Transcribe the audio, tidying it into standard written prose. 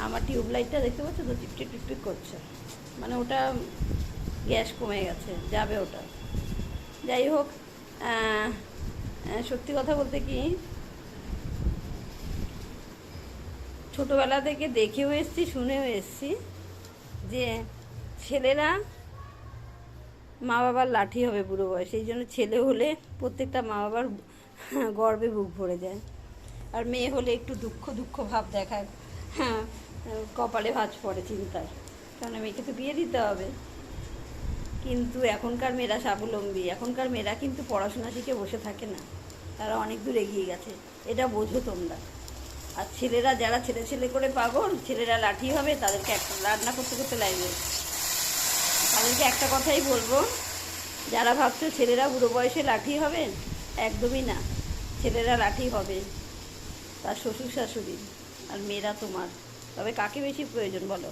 আমার টিউবলাইটটা দেখতে পাচ্ছ তো, টিপটিপ টিপটিপ করছে, মানে ওটা গ্যাস কমে গেছে, যাবে ওটা। যাই হোক, সত্যি কথা বলতে কি, ছোটোবেলা থেকে দেখেও এসছি, শুনেও এসছি যে ছেলেরা মা বাবার লাঠি হবে বুড়ো বয়সে। এই জন্য ছেলে হলে প্রত্যেকটা মা বাবার গর্বে বুক ভরে যায়, আর মেয়ে হলে একটু দুঃখ দুঃখ ভাব দেখায়। হ্যাঁ, কপালে ভাঁজ পড়ে চিন্তায়, কারণ মেয়েকে তো বিয়ে দিতে হবে। কিন্তু এখনকার মেয়েরা স্বাবলম্বী, এখনকার মেয়েরা কিন্তু পড়াশোনা শিখে বসে থাকে না, তারা অনেক দূর এগিয়ে গেছে, এটা বোঝো তোমরা। আর ছেলেরা যারা ছেলে ছেলে করে পাগল, ছেলেরা লাঠি হবে, তাদেরকে একটা রান্না করতে করতে লাগবে। তাদেরকে একটা কথাই বলবো, যারা ভাবছো ছেলেরা বুড়ো বয়সে লাঠি হবে, একদমই না। ছেলেরা লাঠি হবে তার শ্বশুর শাশুড়ি, আর মেয়েরা তোমার। তবে কাকে বেশি প্রয়োজন বলো?